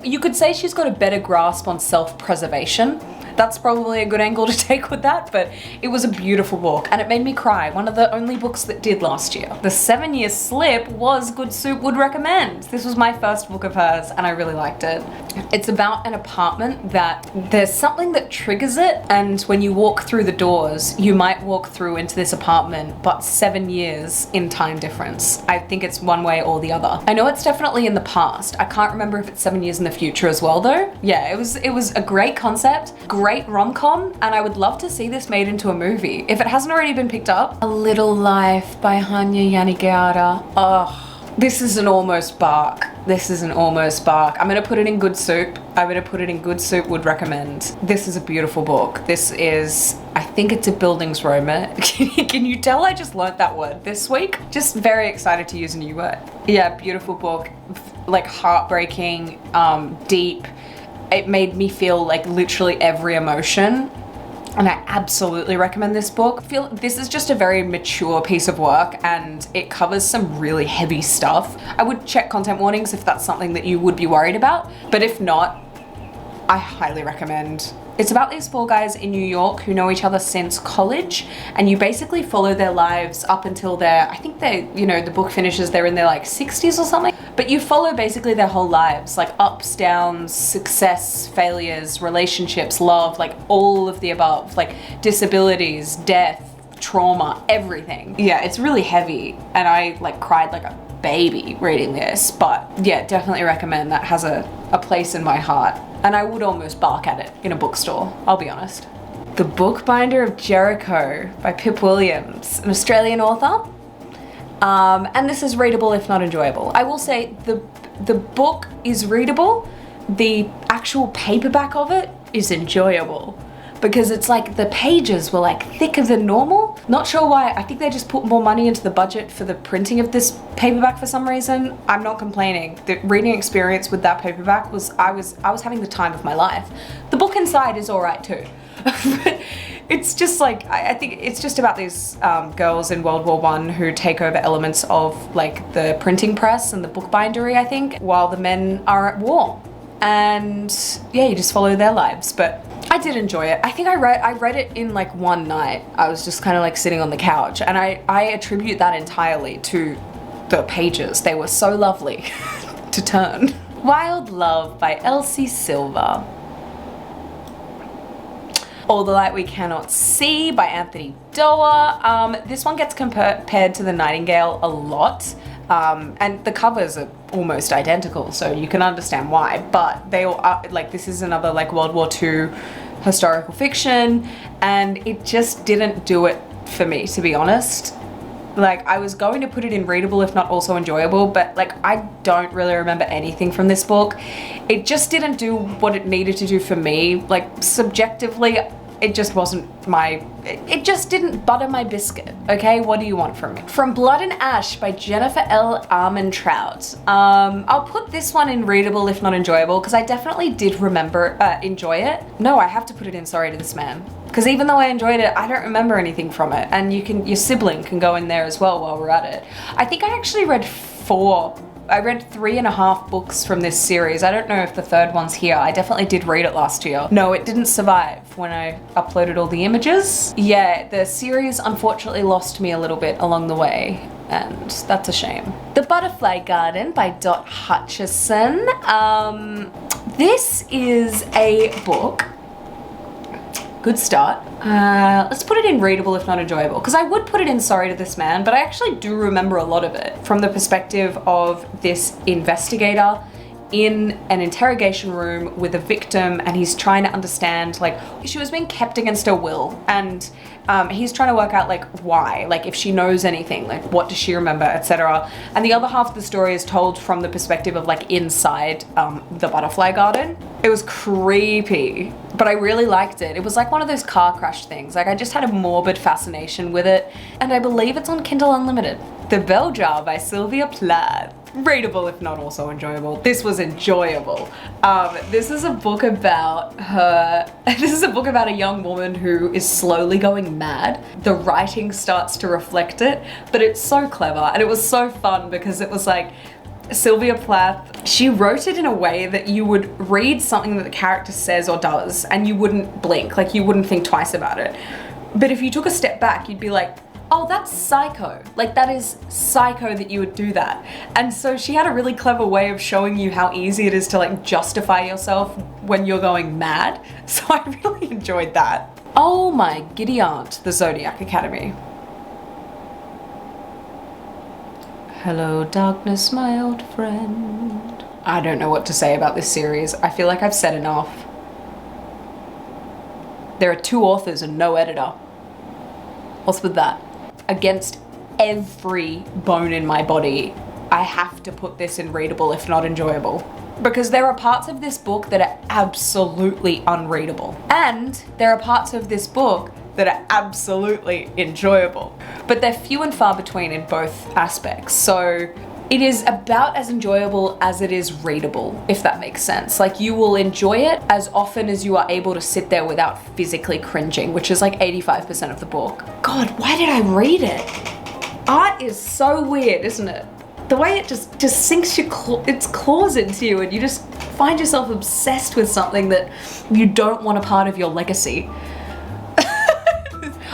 you could say she's got a better grasp on self-preservation. That's probably a good angle to take with that, but it was a beautiful book and it made me cry. One of the only books that did last year. The 7 Year Slip was good soup, would recommend. This was my first book of hers and I really liked it. It's about an apartment that there's something that triggers it, and when you walk through the doors, you might walk through into this apartment, but 7 years in time difference. I think it's one way or the other. I know it's definitely in the past. I can't remember if it's 7 years in the future as well though. Yeah, it was a great concept, great rom-com, and I would love to see this made into a movie if it hasn't already been picked up. A Little Life by Hanya Yanagihara. Oh, this is an almost bark. This is an almost bark. I'm gonna put it in good soup. Would recommend. This is a beautiful book. This is, I think it's a buildings romance. Can you tell I just learnt that word this week? Just very excited to use a new word. Yeah, beautiful book, like heartbreaking, deep. It made me feel like literally every emotion, and I absolutely recommend this book. I feel this is just a very mature piece of work and it covers some really heavy stuff. I would check content warnings if that's something that you would be worried about, but if not, I highly recommend. It's about these 4 guys in New York who know each other since college, and you basically follow their lives up until I think they, you know, the book finishes, they're in their like 60s or something. But you follow basically their whole lives, like ups, downs, success, failures, relationships, love, like all of the above, like disabilities, death, trauma, everything. Yeah, it's really heavy, and I like cried like a baby reading this, but yeah, definitely recommend. That has a place in my heart, and I would almost bark at it in a bookstore, I'll be honest. The Bookbinder of Jericho by Pip Williams, an Australian author. And this is readable if not enjoyable. I will say the book is readable. The actual paperback of it is enjoyable because it's like the pages were like thicker than normal. Not sure why. I think they just put more money into the budget for the printing of this paperback for some reason. I'm not complaining. The reading experience with that paperback was I was having the time of my life. The book inside is all right too. It's just like, I think it's just about these girls in World War I who take over elements of like the printing press and the bookbindery, I think, while the men are at war. And yeah, you just follow their lives. But I did enjoy it. I think I read it in like one night. I was just kind of like sitting on the couch, and I attribute that entirely to the pages. They were so lovely to turn. Wild Love by Elsie Silver. All the Light We Cannot See by Anthony Doerr. This one gets compared to The Nightingale a lot, and the covers are almost identical, so you can understand why, but they all are, like, this is another like World War II historical fiction, and it just didn't do it for me, to be honest. Like, I was going to put it in readable if not also enjoyable, but like I don't really remember anything from this book. It just didn't do what it needed to do for me. Like, subjectively, it just wasn't it just didn't butter my biscuit, okay? What do you want from me? From Blood and Ash by Jennifer L. Armentrout. I'll put this one in readable if not enjoyable, because I definitely did enjoy it. No, I have to put it in Sorry to This Man. Because even though I enjoyed it, I don't remember anything from it. And your sibling can go in there as well while we're at it. I think I actually read 3.5 books from this series. I don't know if the third one's here. I definitely did read it last year. No, it didn't survive when I uploaded all the images. Yeah, the series unfortunately lost me a little bit along the way, and that's a shame. The Butterfly Garden by Dot Hutchison. This is a book. Good start. Let's put it in readable if not enjoyable, because I would put it in Sorry to This Man, but I actually do remember a lot of it from the perspective of this investigator in an interrogation room with a victim, and he's trying to understand, like, she was being kept against her will, and he's trying to work out like why, like if she knows anything, like what does she remember, etc. And the other half of the story is told from the perspective of like inside the Butterfly Garden. It was creepy, but I really liked it. It was like one of those car crash things. Like, I just had a morbid fascination with it, and I believe it's on Kindle Unlimited. The Bell Jar by Sylvia Plath. Readable if not also enjoyable. This was enjoyable. This is a book about a young woman who is slowly going mad. The writing starts to reflect it, but it's so clever, and it was so fun because it was like Sylvia Plath, she wrote it in a way that you would read something that the character says or does and you wouldn't blink, like you wouldn't think twice about it. But if you took a step back, you'd be like, oh, that's psycho. Like, that is psycho that you would do that. And so she had a really clever way of showing you how easy it is to like justify yourself when you're going mad. So I really enjoyed that. Oh my giddy aunt, The Zodiac Academy. Hello, darkness, my old friend. I don't know what to say about this series. I feel like I've said enough. There are 2 authors and no editor. What's with that? Against every bone in my body, I have to put this in readable if not enjoyable. Because there are parts of this book that are absolutely unreadable. And there are parts of this book that are absolutely enjoyable. But they're few and far between in both aspects. So it is about as enjoyable as it is readable, if that makes sense. Like, you will enjoy it as often as you are able to sit there without physically cringing, which is like 85% of the book. God, why did I read it? Art is so weird, isn't it? The way it just sinks its claws into you, and you just find yourself obsessed with something that you don't want a part of your legacy.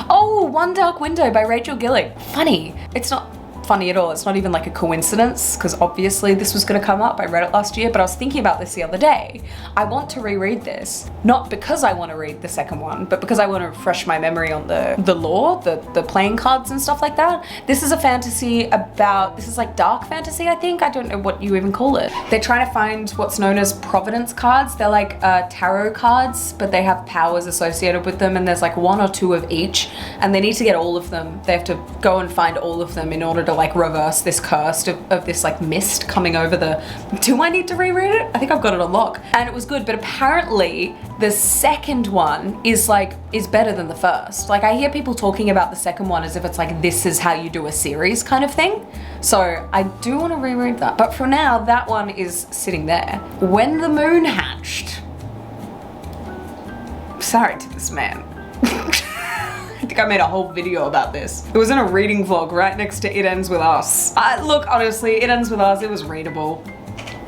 Oh, One Dark Window by Rachel Gillick. Funny. It's not funny at all. It's not even like a coincidence, because obviously this was going to come up. I read it last year, but I was thinking about this the other day. I want to reread this, not because I want to read the second one, but because I want to refresh my memory on the lore, the playing cards and stuff like that. This is a fantasy about, this is like dark fantasy, I think. I don't know what you even call it. They're trying to find what's known as providence cards. They're like tarot cards, but they have powers associated with them, and there's like 1 or 2 of each, and they need to get all of them. They have to go and find all of them in order to like reverse this curse of this like mist coming over the... Do I need to reread it? I think I've got it on lock. And it was good, but apparently the second one is better than the first. Like, I hear people talking about the second one as if it's like, this is how you do a series kind of thing. So I do want to reread that. But for now, that one is sitting there. When the Moon Hatched. Sorry to this man. I think I made a whole video about this. It was in a reading vlog right next to It Ends With Us. Look, honestly, It Ends With Us, it was readable.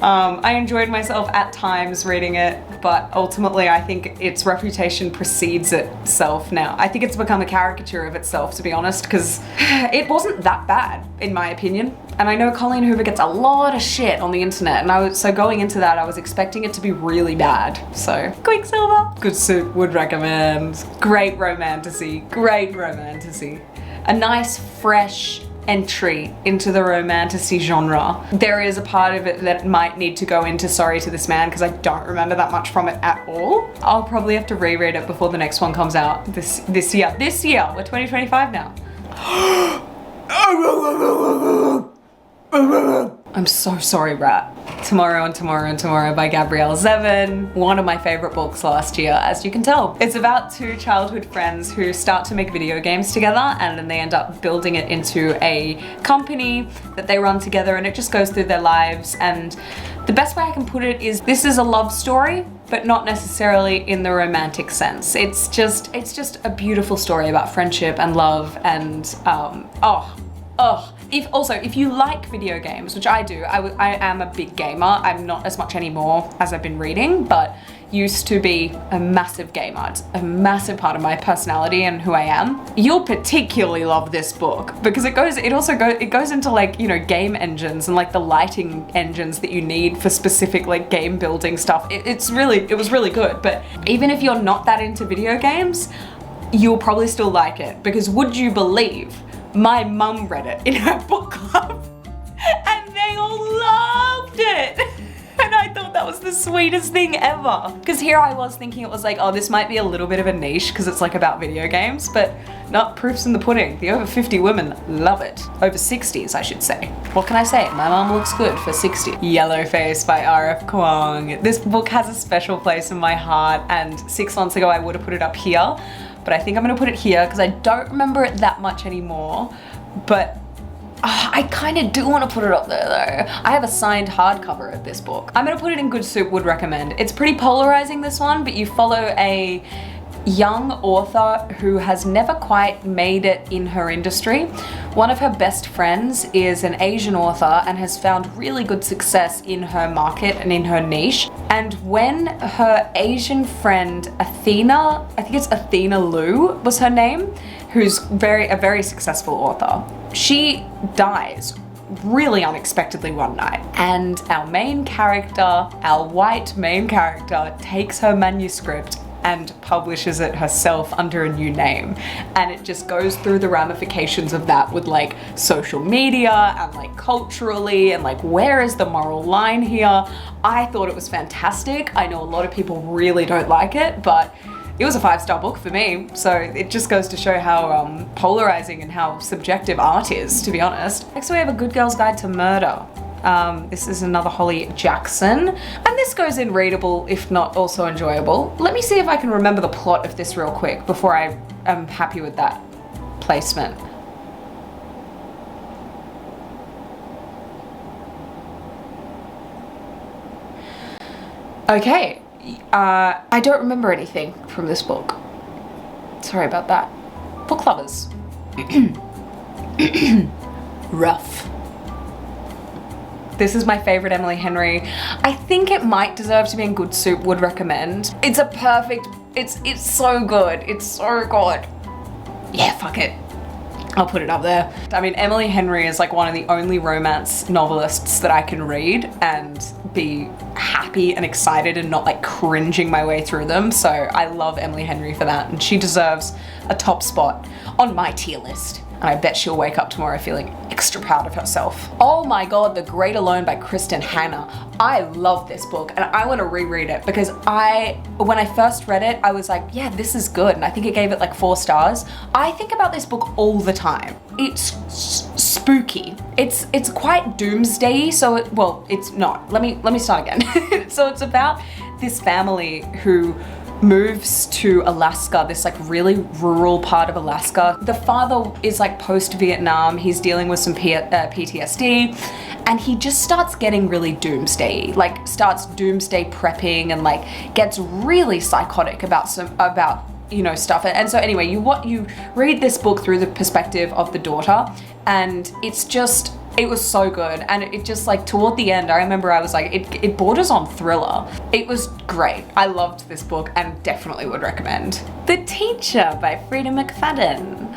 I enjoyed myself at times reading it, but ultimately I think its reputation precedes itself now. I think it's become a caricature of itself, to be honest, because it wasn't that bad, in my opinion. And I know Colleen Hoover gets a lot of shit on the internet, and so going into that, I was expecting it to be really bad. So, Quicksilver, good soup, would recommend. Great romantasy, great romantasy. A nice, fresh entry into the romantasy genre. There is a part of it that might need to go into Sorry to This Man, because I don't remember that much from it at all. I'll probably have to reread it before the next one comes out this year. This year, we're 2025 now. I'm so sorry, Rat. Tomorrow and Tomorrow and Tomorrow by Gabrielle Zevin. One of my favorite books last year, as you can tell. It's about 2 childhood friends who start to make video games together, and then they end up building it into a company that they run together, and it just goes through their lives. And the best way I can put it is, this is a love story, but not necessarily in the romantic sense. It's just a beautiful story about friendship and love, and if you like video games, which I do, I am a big gamer. I'm not as much anymore as I've been reading, but used to be a massive gamer. It's a massive part of my personality and who I am. You'll particularly love this book because it goes into like, you know, game engines and like the lighting engines that you need for specific like game building stuff. It was really good. But even if you're not that into video games, you'll probably still like it, because would you believe my mum read it in her book club and they all loved it. And I thought that was the sweetest thing ever. Because here I was thinking it was like, oh, this might be a little bit of a niche because it's like about video games, but not, proof's in the pudding. The over 50 women love it. Over 60s, I should say. What can I say? My mum looks good for 60. Yellowface by R.F. Kuang. This book has a special place in my heart, and 6 months ago I would have put it up here, but I think I'm gonna put it here because I don't remember it that much anymore. But I kind of do want to put it up there though. I have a signed hardcover of this book. I'm gonna put it in Good Soup, would recommend. It's pretty polarizing, this one, but you follow a young author who has never quite made it in her industry. One of her best friends is an Asian author and has found really good success in her market and in her niche. And when her Asian friend Athena, I think it's Athena Liu was her name, who's a very successful author, she dies really unexpectedly one night. And our main character, our white main character, takes her manuscript and publishes it herself under a new name. And it just goes through the ramifications of that with like social media and like culturally and like, where is the moral line here? I thought it was fantastic. I know a lot of people really don't like it, but it was a 5-star book for me. So it just goes to show how polarizing and how subjective art is, to be honest. Next we have A Good Girl's Guide to Murder. This is another Holly Jackson, and this goes in readable, if not also enjoyable. Let me see if I can remember the plot of this real quick before I am happy with that placement. Okay, I don't remember anything from this book. Sorry about that. Book lovers. Rough. This is my favorite Emily Henry. I think it might deserve to be in Good Soup, would recommend. It's a perfect, it's so good. It's so good. Yeah, fuck it. I'll put it up there. I mean, Emily Henry is like one of the only romance novelists that I can read and be happy and excited and not like cringing my way through them. So I love Emily Henry for that, and she deserves a top spot on my tier list. And I bet she'll wake up tomorrow feeling extra proud of herself. Oh my God, The Great Alone by Kristen Hanna. I love this book and I want to reread it because when I first read it, I was like, yeah, this is good. And I think it gave it like 4 stars. I think about this book all the time. It's spooky. It's quite doomsday-y, so it's not. Let me start again. So it's about this family who moves to Alaska, this like really rural part of Alaska. The father is like post-Vietnam, he's dealing with some PTSD, and he just starts getting really doomsday, like starts doomsday prepping and like gets really psychotic about stuff. And so anyway, you read this book through the perspective of the daughter, and it was so good. And it just like toward the end, I remember I was like, it borders on thriller. It was great. I loved this book and definitely would recommend. The Teacher by Frida McFadden.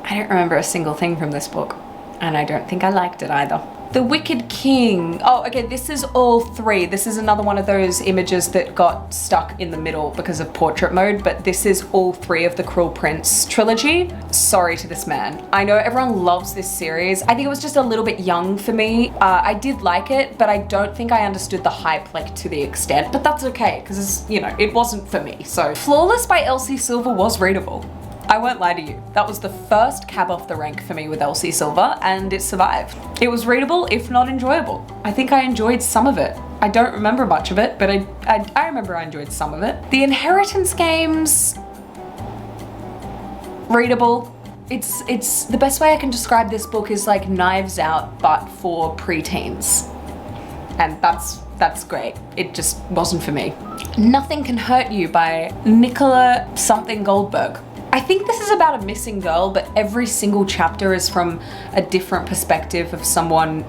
I don't remember a single thing from this book, and I don't think I liked it either. The Wicked King. Oh, okay, this is all 3. This is another one of those images that got stuck in the middle because of portrait mode, but this is all 3 of the Cruel Prince trilogy. Sorry to this man. I know everyone loves this series. I think it was just a little bit young for me. I did like it, but I don't think I understood the hype like to the extent, but that's okay, because it wasn't for me. So Flawless by Elsie Silver was readable. I won't lie to you. That was the first cab off the rank for me with Elsie Silver, and it survived. It was readable, if not enjoyable. I think I enjoyed some of it. I don't remember much of it, but I remember I enjoyed some of it. The Inheritance Games, readable. It's the best way I can describe this book is like Knives Out, but for preteens. And that's great. It just wasn't for me. Nothing Can Hurt You by Nicola something Goldberg. I think this is about a missing girl, but every single chapter is from a different perspective of someone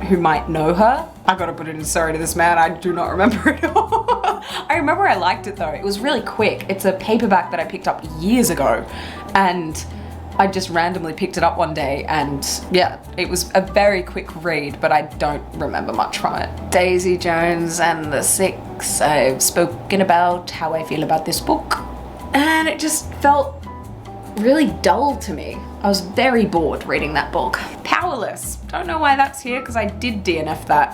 who might know her. I gotta put it in sorry to this man, I do not remember it all. I remember I liked it though. It was really quick. It's a paperback that I picked up years ago, and I just randomly picked it up one day, and yeah, it was a very quick read, but I don't remember much from it. Daisy Jones and the Six. I've spoken about how I feel about this book, and it just felt really dull to me. I was very bored reading that book. Powerless. Don't know why that's here because I did DNF that.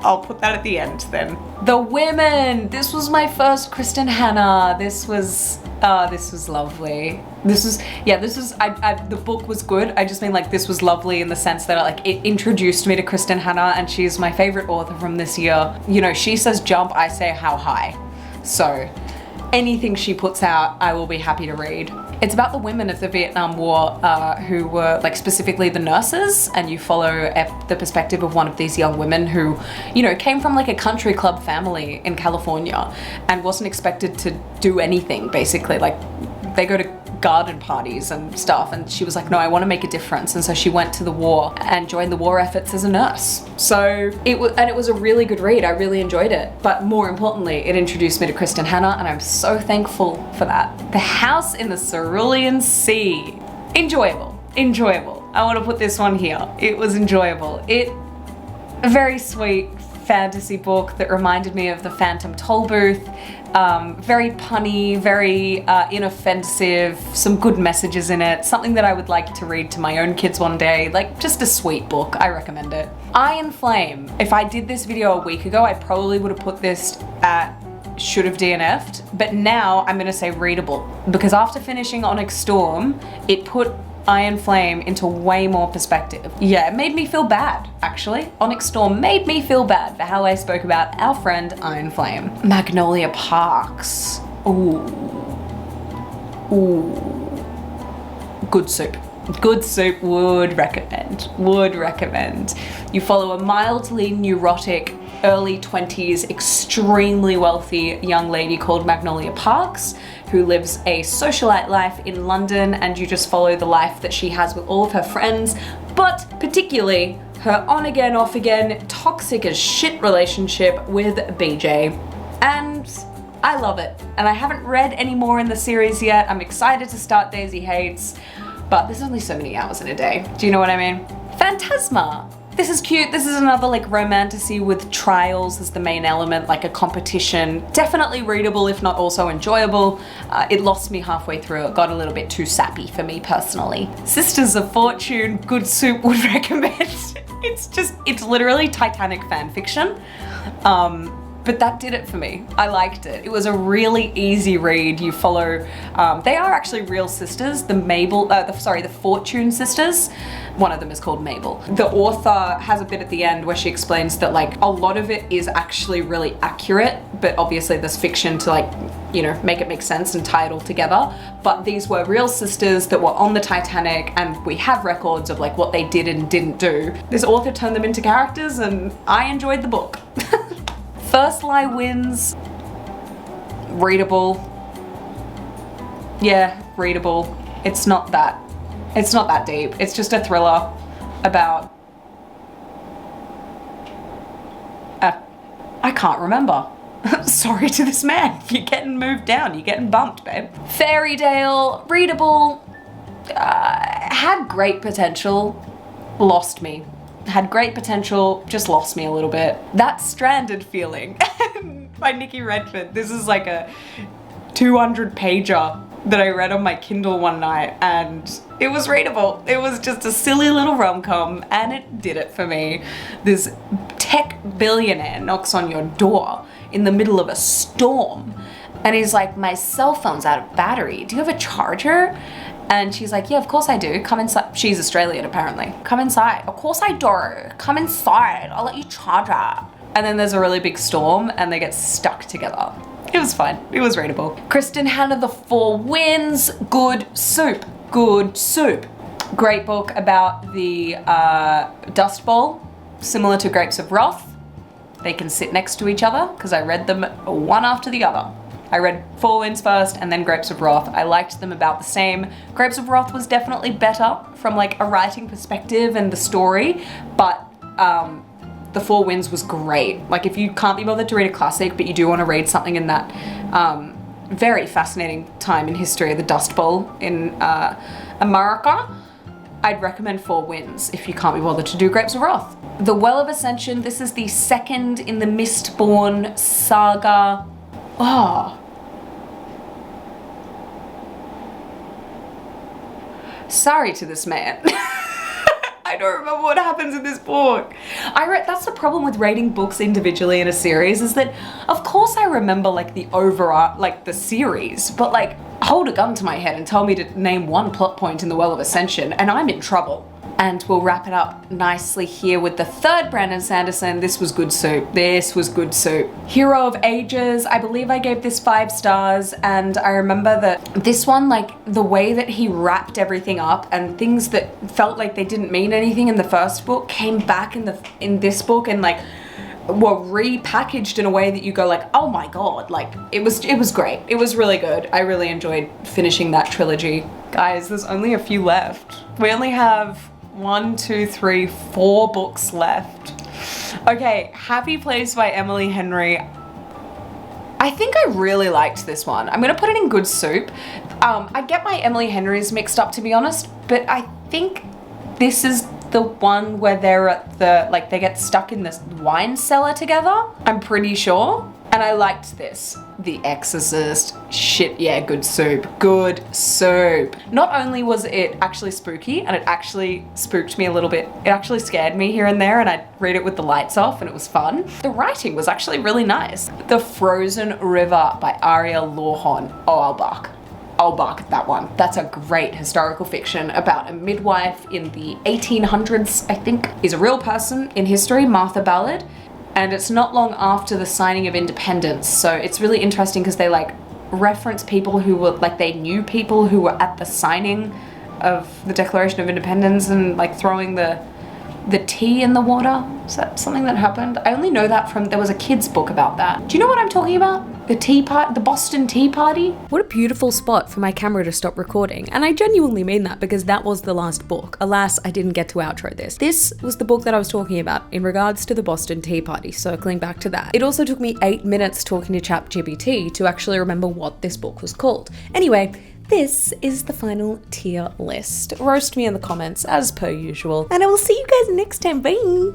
I'll put that at the end then. The Women. This was my first Kristen Hanna. This was lovely. The book was good. I just mean like this was lovely in the sense that it introduced me to Kristen Hanna, and she's my favorite author from this year. She says jump, I say how high. So anything she puts out, I will be happy to read. It's about the women of the Vietnam War who were like specifically the nurses, and you follow the perspective of one of these young women who, came from like a country club family in California and wasn't expected to do anything basically. Like they go to garden parties and stuff, and she was like, no, I want to make a difference. And so she went to the war and joined the war efforts as a nurse. So it was a really good read. I really enjoyed it. But more importantly, it introduced me to Kristen Hanna, and I'm so thankful for that. The House in the Cerulean Sea. Enjoyable. I want to put this one here. It was enjoyable. A very sweet fantasy book that reminded me of the Phantom Tollbooth. Very punny, very inoffensive, some good messages in it, something that I would like to read to my own kids one day, like just a sweet book. I recommend it. Iron Flame. If I did this video a week ago, I probably would have put this at should have DNF'd, but now I'm gonna say readable, because after finishing Onyx Storm, it put Iron Flame into way more perspective. Yeah, it made me feel bad, actually. Onyx Storm made me feel bad for how I spoke about our friend Iron Flame. Magnolia Parks. Ooh. Good soup. Good soup, would recommend. You follow a mildly neurotic, early 20s, extremely wealthy young lady called Magnolia Parks, who lives a socialite life in London, and you just follow the life that she has with all of her friends, but particularly her on again, off again, toxic as shit relationship with BJ. And I love it. And I haven't read any more in the series yet. I'm excited to start Daisy Hates, but there's only so many hours in a day. Do you know what I mean? Phantasma. This is cute. This is another like romantasy with trials as the main element, like a competition. Definitely readable, if not also enjoyable. It lost me halfway through. It got a little bit too sappy for me personally. Sisters of Fortune, good soup, would recommend. It's literally Titanic fan fiction. But that did it for me. I liked it. It was a really easy read. You follow, they are actually real sisters, the Fortune sisters. One of them is called Mabel. The author has a bit at the end where she explains that like a lot of it is actually really accurate, but obviously there's fiction to like, you know, make it make sense and tie it all together. But these were real sisters that were on the Titanic, and we have records of like what they did and didn't do. This author turned them into characters and I enjoyed the book. First Lie wins. Readable. Yeah, readable. It's not that deep. It's just a thriller about... I can't remember. Sorry to this man. You're getting moved down. You're getting bumped, babe. Fairy-tale. Readable. Had great potential. Lost me. Had great potential, just lost me a little bit. That Stranded feeling by Nikki Redford. This is like a 200-pager that I read on my Kindle one night, and it was readable. It was just a silly little rom-com, and it did it for me. This tech billionaire knocks on your door in the middle of a storm, and he's like, my cell phone's out of battery. Do you have a charger? And she's like, yeah, of course I do. Come inside. She's Australian, apparently. Come inside. Of course I do. Come inside. I'll let you charge her. And then there's a really big storm and they get stuck together. It was fun. It was readable. Kristen Hanna, The Four Winds. Good soup. Good soup. Great book about the Dust Bowl, similar to Grapes of Wrath. They can sit next to each other because I read them one after the other. I read Four Winds first and then Grapes of Wrath. I liked them about the same. Grapes of Wrath was definitely better from like a writing perspective and the story, but The Four Winds was great. Like if you can't be bothered to read a classic, but you do want to read something in that very fascinating time in history of the Dust Bowl in America, I'd recommend Four Winds if you can't be bothered to do Grapes of Wrath. The Well of Ascension, this is the second in the Mistborn saga. Oh. Sorry to this man. I don't remember what happens in this book. That's the problem with rating books individually in a series, is that of course I remember like the overall, like the series, but like hold a gun to my head and tell me to name one plot point in the Well of Ascension and I'm in trouble. And we'll wrap it up nicely here with the third Brandon Sanderson. This was good soup. This was good soup. Hero of Ages. I believe I gave this 5 stars, and I remember that this one, like the way that he wrapped everything up and things that felt like they didn't mean anything in the first book came back in this book and like were repackaged in a way that you go like, oh my god, like it was great. It was really good. I really enjoyed finishing that trilogy. Guys, there's only a few left. We only have 1, 2, 3, 4 books left. Okay, Happy Place by Emily Henry. I think I really liked this one. I'm gonna put it in good soup. I get my Emily Henrys mixed up, to be honest, but I think this is the one where they're at the, like they get stuck in this wine cellar together. I'm pretty sure. And I liked this. The Exorcist. Shit, yeah, good soup. Good soup. Not only was it actually spooky, and it actually spooked me a little bit, it actually scared me here and there, and I'd read it with the lights off and it was fun. The writing was actually really nice. The Frozen River by Aria Lawhon. Oh, I'll bark at that one. That's a great historical fiction about a midwife in the 1800s, I think, is a real person in history, Martha Ballard. And it's not long after the signing of independence. So it's really interesting because they like reference people who were like, they knew people who were at the signing of the Declaration of Independence and like throwing the the tea in the water. Is that something that happened? I only know that from, there was a kid's book about that. Do you know what I'm talking about? The tea party, the Boston Tea Party? What a beautiful spot for my camera to stop recording. And I genuinely mean that because that was the last book. Alas, I didn't get to outro this. This was the book that I was talking about in regards to the Boston Tea Party, circling back to that. It also took me 8 minutes talking to ChatGPT to actually remember what this book was called. Anyway, this is the final tier list. Roast me in the comments as per usual, and I will see you guys next time. Bye!